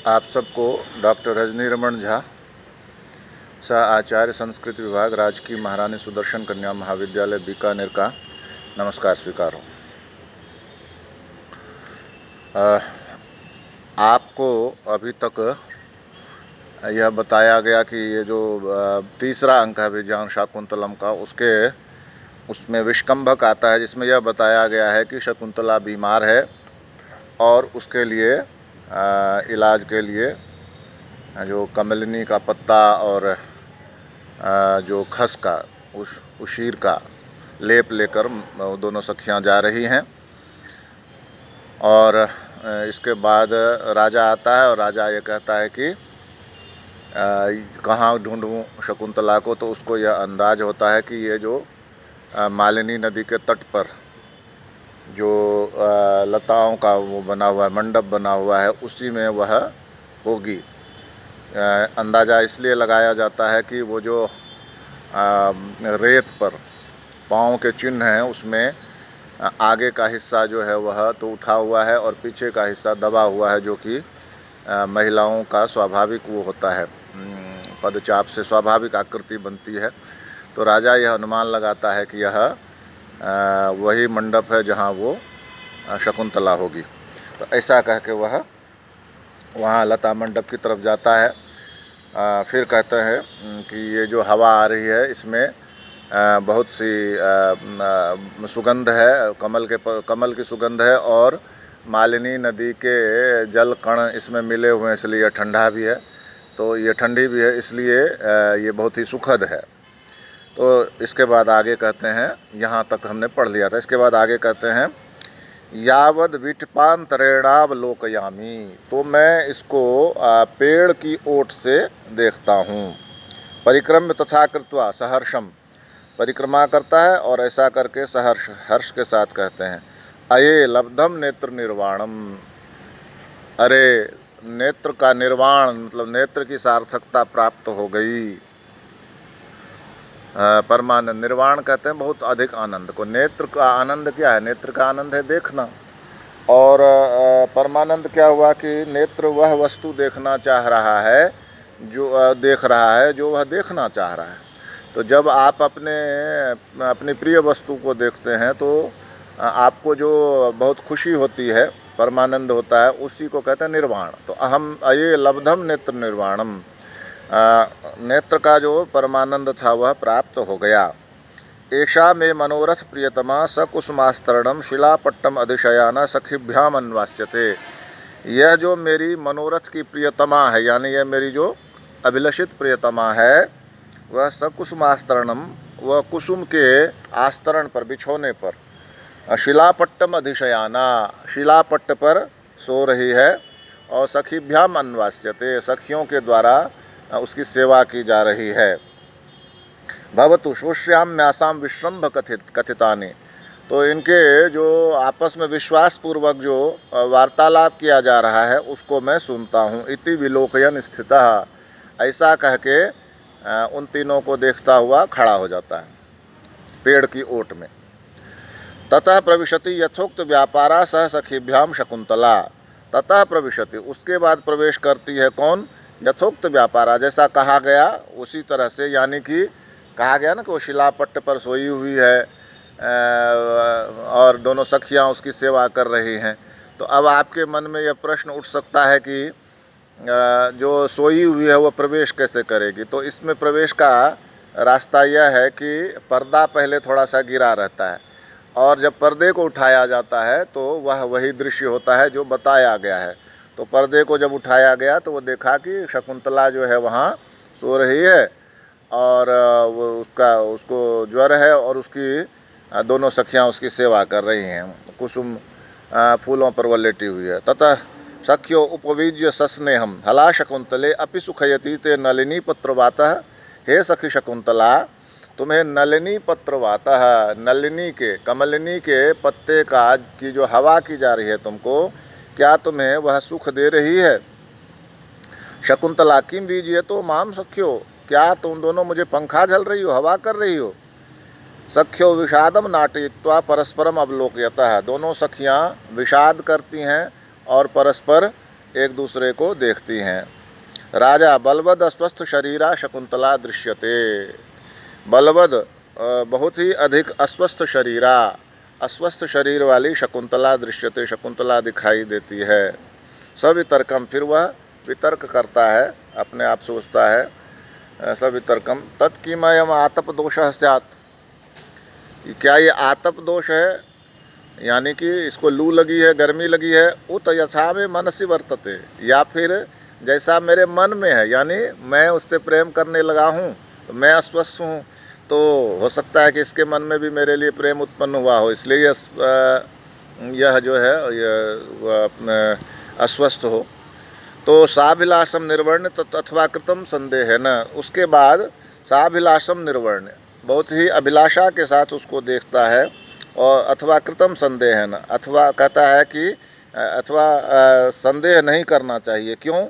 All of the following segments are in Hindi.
आप सबको डॉक्टर रजनी रमन झा, सह आचार्य संस्कृत विभाग, राजकीय महारानी सुदर्शन कन्या महाविद्यालय बीकानेर का नमस्कार स्वीकार हो। आपको अभी तक यह बताया गया कि ये जो तीसरा अंक है विज्ञान शाकुंतलम का, उसमें विष्कंभक आता है, जिसमें यह बताया गया है कि शकुंतला बीमार है और उसके लिए इलाज के लिए जो कमलिनी का पत्ता और जो खस का उशीर का लेप लेकर दोनों सखियां जा रही हैं। और इसके बाद राजा आता है और राजा ये कहता है कि कहाँ ढूंढूं शकुंतला को। तो उसको यह अंदाज होता है कि ये जो मालिनी नदी के तट पर जो लताओं का वो बना हुआ है, मंडप बना हुआ है, उसी में वह होगी। अंदाज़ा इसलिए लगाया जाता है कि वो जो रेत पर पाँव के चिन्ह हैं, उसमें आगे का हिस्सा जो है वह तो उठा हुआ है और पीछे का हिस्सा दबा हुआ है, जो कि महिलाओं का स्वाभाविक वो होता है, पदचाप से स्वाभाविक आकृति बनती है। तो राजा यह अनुमान लगाता है कि यह वही मंडप है जहाँ वो शकुंतला होगी। तो ऐसा कह के वह वहाँ लता मंडप की तरफ जाता है। फिर कहते हैं कि ये जो हवा आ रही है, इसमें बहुत सी सुगंध है, कमल की सुगंध है और मालिनी नदी के जल कण इसमें मिले हुए हैं, इसलिए यह ठंडा भी है। तो ये ठंडी भी है, इसलिए ये बहुत ही सुखद है। तो इसके बाद आगे कहते हैं, यहाँ तक हमने पढ़ लिया था। इसके बाद आगे कहते हैं, यावद विटपांतरेणावलोकयामी, तो मैं इसको पेड़ की ओट से देखता हूँ। परिक्रम्य तथा कृत्वा सहर्षम, परिक्रमा करता है और ऐसा करके सहर्ष, हर्ष के साथ कहते हैं, अये लब्धम नेत्र निर्वाणम, अरे नेत्र का निर्वाण मतलब नेत्र की सार्थकता प्राप्त हो गई। परमानंद, निर्वाण कहते हैं बहुत अधिक आनंद को। नेत्र का आनंद क्या है? नेत्र का आनंद है देखना। और परमानंद क्या हुआ कि नेत्र वह वस्तु देखना चाह रहा है जो देख रहा है, जो वह देखना चाह रहा है। तो जब आप अपनी प्रिय वस्तु को देखते हैं तो आपको जो बहुत खुशी होती है, परमानंद होता है, उसी को कहते हैं निर्वाण। तो अहम अये लब्धम नेत्र निर्वाणम, नेत्र का जो परमानंद था वह प्राप्त हो गया। एषा में मनोरथ प्रियतमा सकुसुमास्तरणम शिलापट्टम अधिशयाना सखिभ्याम अन्वास्यते, यह जो मेरी मनोरथ की प्रियतमा है, यानी यह मेरी जो अभिलषित प्रियतमा है, वह सकुसुमास्तरणम, वह कुसुम के आस्तरण पर, बिछोने पर, शिलापट्टम अधिशयाना, शिलापट्ट पर सो रही है, और सखिभ्याम अन्वास्यते, सखियों के द्वारा उसकी सेवा की जा रही है। भवतु शोष्याम्यासाम विश्रम्भ कथितानि, तो इनके जो आपस में विश्वास पूर्वक जो वार्तालाप किया जा रहा है उसको मैं सुनता हूँ। इति विलोकयन स्थितः, ऐसा कह के उन तीनों को देखता हुआ खड़ा हो जाता है पेड़ की ओट में। ततः प्रविशति यथोक्त व्यापारा सह सखीभ्याम शकुंतला, ततः प्रविशति, उसके बाद प्रवेश करती है कौन? यथोक्त व्यापारा, जैसा कहा गया उसी तरह से, यानी कि कहा गया ना कि वो शिलापट्ट पर सोई हुई है और दोनों सखियां उसकी सेवा कर रही हैं। तो अब आपके मन में यह प्रश्न उठ सकता है कि जो सोई हुई है वो प्रवेश कैसे करेगी? तो इसमें प्रवेश का रास्ता यह है कि पर्दा पहले थोड़ा सा गिरा रहता है और जब पर्दे को उठाया जाता है तो वह वही दृश्य होता है जो बताया गया है। तो पर्दे को जब उठाया गया तो वो देखा कि शकुंतला जो है वहाँ सो रही है और वो उसको ज्वर है और उसकी दोनों सखियाँ उसकी सेवा कर रही हैं, कुसुम फूलों पर वह लेटी हुई है। ततः सख्यो उपवीज्य सस्नेहम हला शकुंतले अपि सुखयति ते नलिनी पत्रवातः, हे सखी शकुंतला, तुम्हें नलिनी पत्रवातः, नलिनी के, कमलिनी के पत्ते की जो हवा की जा रही है तुमको, क्या तुम्हें वह सुख दे रही है? शकुंतला किम दीजिए तो माम सख्यो, क्या तुम दोनों मुझे पंखा झल रही हो, हवा कर रही हो? सख्यो विषादम नाटयित्वा परस्परम अवलोकयतः, दोनों सखियाँ विषाद करती हैं और परस्पर एक दूसरे को देखती हैं। राजा बलवद अस्वस्थ शरीरा शकुंतला दृश्यते। बलवद बहुत ही अधिक अस्वस्थ शरीरा, अस्वस्थ शरीर वाली शकुंतला दृश्यते, शकुंतला दिखाई देती है। सवितर्कम, फिर वह वितर्क करता है, अपने आप सोचता है। सवितर्कम तत्किमयम आतप दोषः स्यात्, क्या ये आतप दोष है, यानी कि इसको लू लगी है, गर्मी लगी है। उत यथा में मनसि वर्तते, या फिर जैसा मेरे मन में है, यानी मैं उससे प्रेम करने लगा हूँ, मैं अस्वस्थ हूँ, तो हो सकता है कि इसके मन में भी मेरे लिए प्रेम उत्पन्न हुआ हो, इसलिए यह जो है यह अस्वस्थ हो। तो साभिलाषम निर्वर्ण अथवा कृतम संदेह है न, उसके बाद साभिलाषम निर्वर्ण, बहुत ही अभिलाषा के साथ उसको देखता है। और अथवा कृतम संदेह है न, अथवा कहता है कि अथवा संदेह नहीं करना चाहिए। क्यों?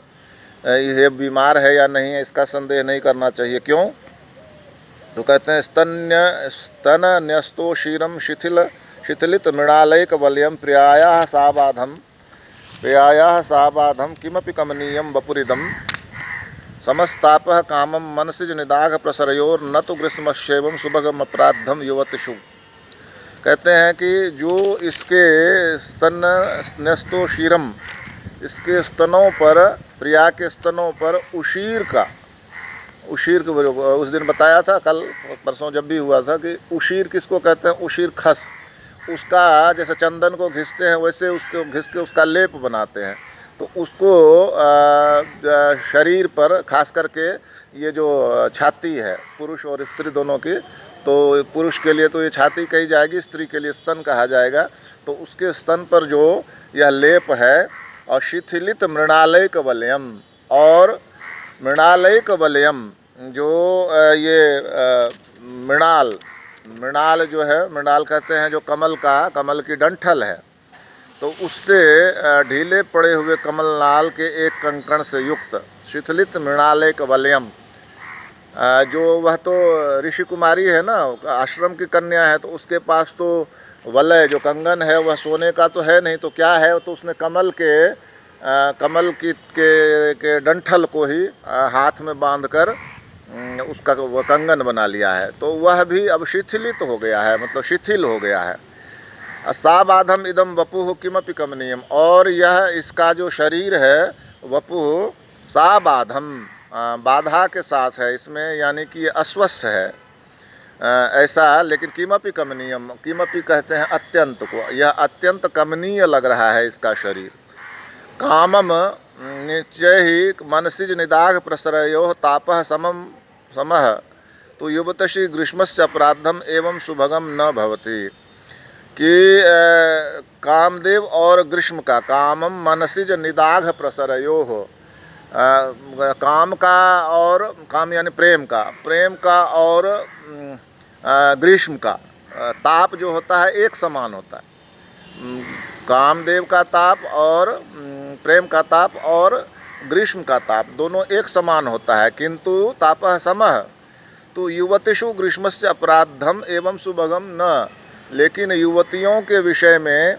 ये बीमार है या नहीं है इसका संदेह नहीं करना चाहिए। क्यों? तो कहते हैं स्तन न्यस्तो क्षीरम शिथिलित मृणालयक वलयम प्रियायाः साबाधम किमपि कमनीयम वपुरिदम समस्तापः कामम मनसिज निदाघ प्रसरयोर न तो ग्रीष्मस्यैवं सुभगम अपराधम युवतिषु। कहते हैं कि जो इसके स्तन न्यस्तो क्षीरम, इसके स्तनों पर, प्रिया के स्तनों पर उशीर का, उशीर के उस दिन बताया था, कल परसों जब भी हुआ था, कि उशीर किसको कहते हैं? उशीर खस, उसका जैसे चंदन को घिसते हैं वैसे उसको घिस के उसका लेप बनाते हैं। तो उसको शरीर पर, खास करके ये जो छाती है पुरुष और स्त्री दोनों की, तो पुरुष के लिए तो ये छाती कही जाएगी, स्त्री के लिए स्तन कहा जाएगा। तो उसके स्तन पर जो यह लेप है, और शिथिलित मृणालयक वलयम, और मृणालयक वलयम, जो ये मृणाल जो है, मृणाल कहते हैं जो कमल की डंठल है, तो उससे ढीले पड़े हुए कमलनाल के एक कंकण से युक्त शिथिलित मृणालयक वलयम, जो वह तो ऋषि कुमारी है ना, आश्रम की कन्या है, तो उसके पास तो वलय जो कंगन है वह सोने का तो है नहीं, तो क्या है? तो उसने कमल के डंठल को ही हाथ में बांधकर उसका वह कंगन बना लिया है। तो वह भी अब शिथिलित हो गया है, मतलब शिथिल हो गया है। साबाधम इदम वपुः किमपि कमनीयम, और यह इसका जो शरीर है वपुः साबाधम, बाधा के साथ है इसमें, यानी कि ये अस्वस्थ है ऐसा। लेकिन किमपि कमनीयम, किमपि कहते हैं अत्यंत को, यह अत्यंत कमनीय लग रहा है इसका शरीर। कामम निश्चय ही मनसिज निदाघ प्रसरयोः तापः समः तो युवतषि ग्रीष्मस्य अपराधम एवं सुभगम न भवति, कि कामदेव और ग्रीष्म का, कामम मनसिज निदाघ प्रसरयोः, काम का और काम यानी प्रेम का और ग्रीष्म का ताप जो होता है एक समान होता है। कामदेव का ताप और प्रेम का ताप और ग्रीष्म का ताप दोनों एक समान होता है। किंतु तापः समः तो युवतिषु ग्रीष्मस्य अपराधम एवं सुभगम न, लेकिन युवतियों के विषय में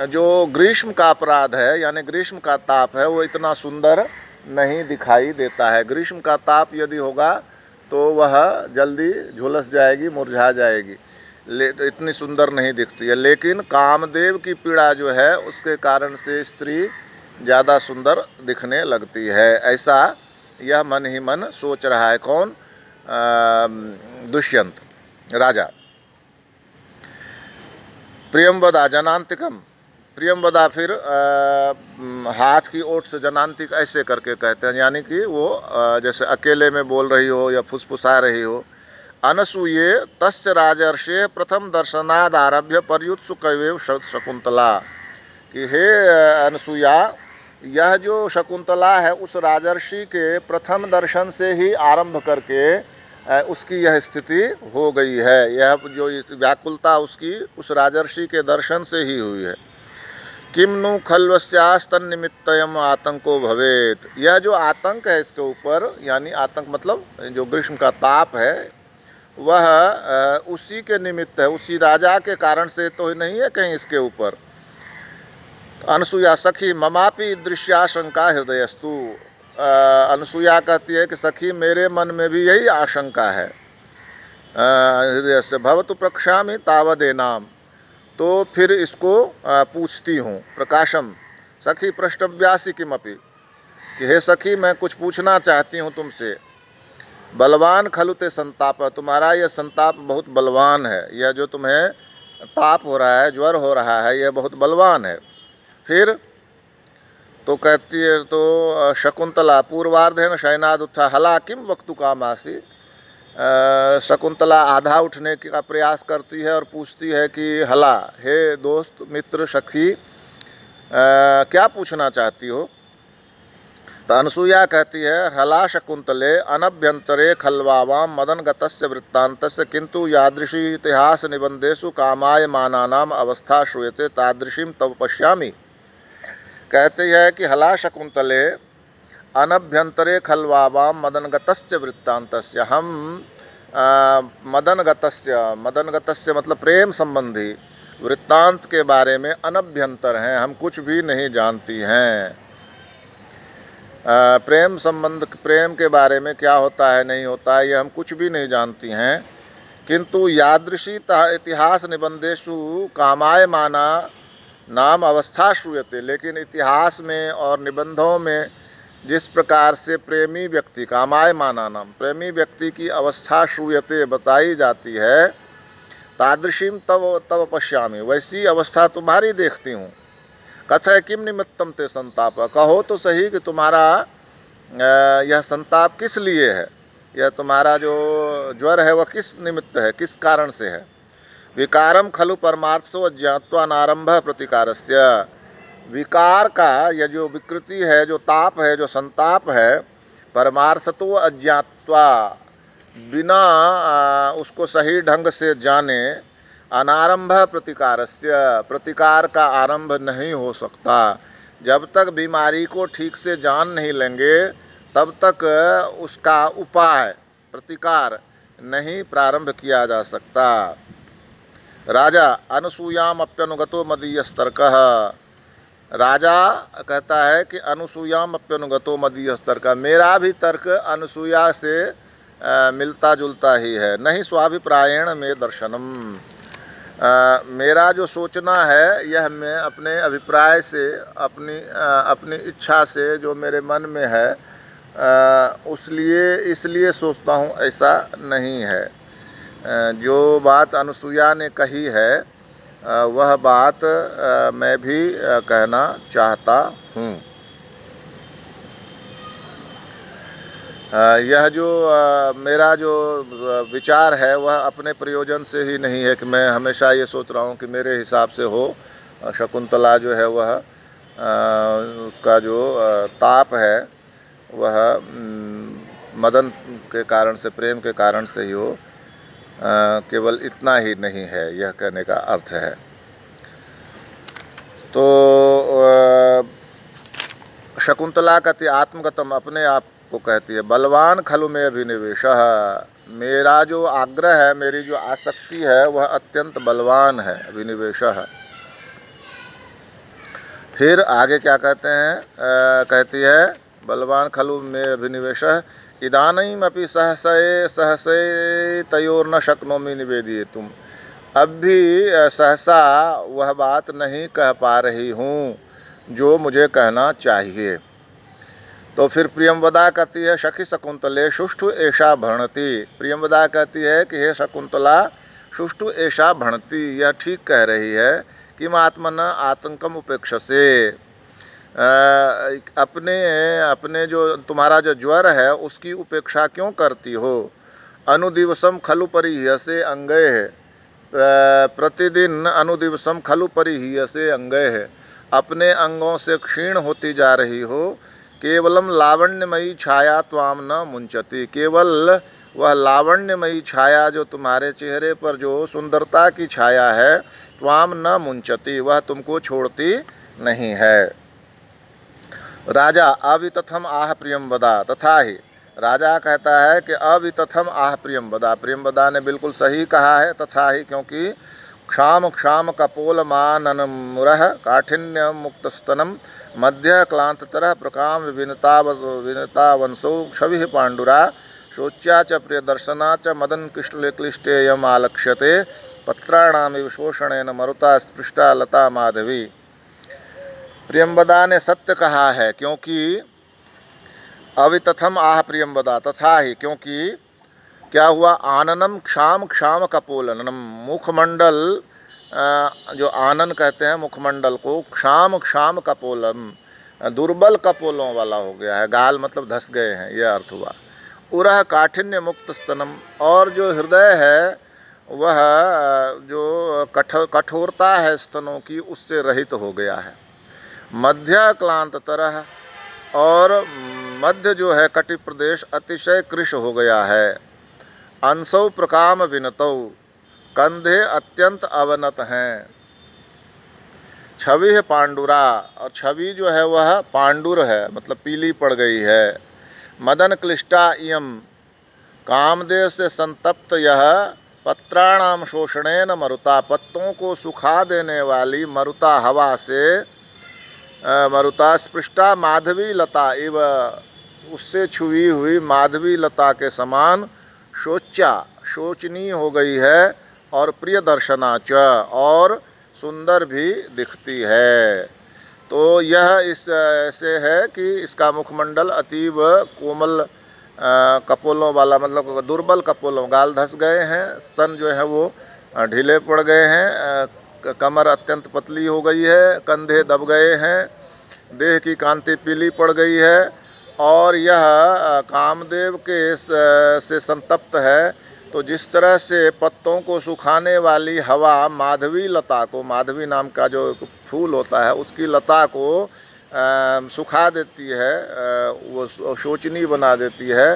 जो ग्रीष्म का अपराध है, यानी ग्रीष्म का ताप है, वो इतना सुंदर नहीं दिखाई देता है। ग्रीष्म का ताप यदि होगा तो वह जल्दी झुलस जाएगी, मुरझा जाएगी, इतनी सुंदर नहीं दिखती है। लेकिन कामदेव की पीड़ा जो है उसके कारण से स्त्री ज़्यादा सुंदर दिखने लगती है, ऐसा यह मन ही मन सोच रहा है। कौन? दुष्यंत राजा। प्रियंवदा जनांतिकम, प्रियंवदा फिर हाथ की ओट से जनांतिक ऐसे करके कहते हैं, यानी कि वो जैसे अकेले में बोल रही हो या फुसफुसा रही हो। अनसूये तस्य राजर्षे प्रथम दर्शनाद आरभ्य पर्युत्सुकैव शकुंतला, कि हे अनसुया, यह जो शकुंतला है उस राजर्षि के प्रथम दर्शन से ही आरंभ करके उसकी यह स्थिति हो गई है। यह जो व्याकुलता उसकी उस राजर्षि के दर्शन से ही हुई है। किम नु खल्वस्यास्तन निमित्तयम आतंको भवेत, यह जो आतंक है इसके ऊपर, यानी आतंक मतलब जो ग्रीष्म का ताप है, वह उसी के निमित्त है, उसी राजा के कारण से तो नहीं है कहीं इसके ऊपर। तो अनसुया सखी ममापि दृश्याशंका हृदयस्तु, अनसुया कहती है कि सखी मेरे मन में भी यही आशंका है। हृदय से भवतु प्रक्षामि तावदेनाम, तो फिर इसको पूछती हूँ। प्रकाशम सखी पृष्ठव्यासी किमपि, कि हे सखी मैं कुछ पूछना चाहती हूँ तुमसे। बलवान खलुते संताप, तुम्हारा यह संताप बहुत बलवान है, यह जो तुम्हें ताप हो रहा है, ज्वर हो रहा है, यह बहुत बलवान है। फिर तो कहती है, तो शकुंतला पूर्वार्धेन शयनाद उत्था हला किम वक्तु कामासि, शकुंतला आधा उठने का प्रयास करती है और पूछती है कि हला, हे दोस्त मित्र सखी, क्या पूछना चाहती हो। तो अनसुया कहती है, हला शकुंतले अनभ्यंतरे खल्वावाम मदन गतस्य वृत्तान्तस्य किंतु यादृशी इतिहास निबंधेषु कामायमानानाम अवस्था श्रूयते तादृशीम तव पश्यामि। कहती है कि हला शकुंतले अनभ्यंतरे खल्वावाम मदनगतस्य वृत्तान्तस्य, हम मदनगतस्य मतलब प्रेम संबंधी वृत्तांत के बारे में अनभ्यंतर हैं, हम कुछ भी नहीं जानती हैं। प्रेम संबंध, प्रेम के बारे में क्या होता है नहीं होता है, ये हम कुछ भी नहीं जानती हैं। किंतु यादृशी इतिहास निबंधेषु कामायमाना नाम अवस्था श्रूयते, लेकिन इतिहास में और निबंधों में जिस प्रकार से प्रेमी व्यक्ति, कामायमाना नाम, प्रेमी व्यक्ति की अवस्था श्रूयते बताई जाती है, तादृशीम तव पश्यामि, वैसी अवस्था तुम्हारी देखती हूँ। कथय किम निमित्तम ते संताप, कहो तो सही कि तुम्हारा यह संताप किस लिए है, यह तुम्हारा जो ज्वर है वह किस निमित्त है, किस कारण से है। विकारम खलु परमार्थो अज्ञात्वा नारंभ प्रतिकारस्य, विकार का यह जो विकृति है, जो ताप है, जो संताप है, परमार्थतो अज्ञात्वा, बिना उसको सही ढंग से जाने, अनारंभ प्रतिकारस्य, प्रतिकार का आरंभ नहीं हो सकता। जब तक बीमारी को ठीक से जान नहीं लेंगे तब तक उसका उपाय, प्रतिकार नहीं प्रारंभ किया जा सकता। राजा अनुसूयाम अप्यनुगतो मदीयस्तर्कः, राजा कहता है कि अनुसूयाम अप्यनुगतो मदीयस्तर्कः, मेरा भी तर्क अनुसूया से मिलता जुलता ही है। नहीं स्वाभिप्रायेण में दर्शनम, मेरा जो सोचना है यह मैं अपने अभिप्राय से, अपनी इच्छा से जो मेरे मन में है इसलिए सोचता हूँ, ऐसा नहीं है। जो बात अनुसूया ने कही है वह बात मैं भी कहना चाहता हूँ। यह जो मेरा जो विचार है वह अपने प्रयोजन से ही नहीं है कि मैं हमेशा ये सोच रहा हूँ कि मेरे हिसाब से हो। शकुंतला जो है वह उसका जो ताप है वह मदन के कारण से, प्रेम के कारण से ही हो, केवल इतना ही नहीं है, यह कहने का अर्थ है। तो शकुंतला कहती आत्मगतम, अपने आप को कहती है, बलवान खलु में अभिनिवेशः, मेरा जो आग्रह है, मेरी जो आसक्ति है वह अत्यंत बलवान है, अभिनिवेशः। फिर आगे क्या कहते हैं, कहती है बलवान खलु में अभिनिवेशः इदानीमपि सहसे तयोर्न शक्नोमि निवेदयितुम्, अब भी सहसा वह बात नहीं कह पा रही हूँ जो मुझे कहना चाहिए। तो फिर प्रियंवदा कहती है सखी शकुंतले सुष्ठु ऐसा भणति, प्रियंवदा कहती है कि हे शकुंतला सुष्ठु ऐसा भणति, यह ठीक कह रही है कि आत्मन आतंकम उपेक्षसे, अपने जो तुम्हारा जो ज्वर है उसकी उपेक्षा क्यों करती हो। अनुदिवसम खलु परिह्यसे अंगय है, प्रतिदिन अनुदिवसम खलु परिह्यसे अंगय है, अपने अंगों से क्षीण होती जा रही हो। केवलम लावण्यमयी छाया त्वाम न मुंचती, केवल वह लावण्यमयी छाया जो तुम्हारे चेहरे पर जो सुंदरता की छाया है, त्वाम न मुंचती, वह तुमको छोड़ती नहीं है। राजा अवितथम आह प्रियंवदा तथा ही, राजा कहता है कि अवितथम आह प्रियंवदा, प्रियंवदा ने बिल्कुल सही कहा है, तथा ही, क्योंकि क्षाम क्षाम कपोलमाननमुरः काठिन्य मुक्तस्तनम मध्य क्लांततरः प्रकाम विनतावंशो क्षभिः पांडुरा शोच्या च प्रियदर्शना च मदन क्लिष्टेयम आलक्ष्यते पत्राणामिव शोषणेन मरुता स्पृष्टा लता माधवी। प्रियंवदा ने सत्य कहा है, क्योंकि अवितथम आह प्रियंवदा, तथा ही क्योंकि क्या हुआ, आननम क्षाम क्षाम कपोलनम, मुखमंडल जो आनन कहते हैं मुखमंडल को, क्षाम क्षाम कपोलम, दुर्बल कपोलों वाला हो गया है, गाल मतलब धस गए हैं, यह अर्थ हुआ। उरह काठिन्य मुक्त स्तनम, और जो हृदय है वह जो कठोरता है स्तनों की उससे रहित हो गया है। मध्य क्लांत तरह, और मध्य जो है कटि प्रदेश अतिशय कृश हो गया है। अंशौ प्रकाम विनतौ, कंधे अत्यंत अवनत हैं। छवि है पांडुरा, और छवि जो है वह पांडुर है, मतलब पीली पड़ गई है। मदन क्लिष्टा इयम, कामदेव से संतप्त यह पत्राणाम शोषणेन मरुता, पत्तों को सुखा देने वाली मरुता हवा से, मरुता स्पृष्टा माधवी लता इव, उससे छुई हुई माधवी लता के समान शोच्या, शोचनीय हो गई है, और प्रिय दर्शना च, और सुंदर भी दिखती है। तो यह इस ऐसे है कि इसका मुखमंडल अतीव कोमल कपोलों वाला, मतलब दुर्बल कपोलों, गाल धस गए हैं, स्तन जो है वो ढीले पड़ गए हैं, कमर अत्यंत पतली हो गई है, कंधे दब गए हैं, देह की कांति पीली पड़ गई है, और यह कामदेव के से संतप्त है। तो जिस तरह से पत्तों को सुखाने वाली हवा माधवी लता को, माधवी नाम का जो फूल होता है उसकी लता को सुखा देती है, वो शोचनीय बना देती है,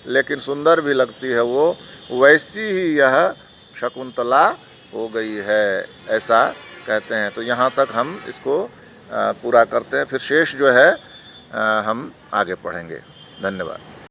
लेकिन सुंदर भी लगती है वो, वैसी ही यह शकुंतला हो गई है, ऐसा कहते हैं। तो यहाँ तक हम इसको पूरा करते हैं, फिर शेष जो है हम आगे पढ़ेंगे। धन्यवाद।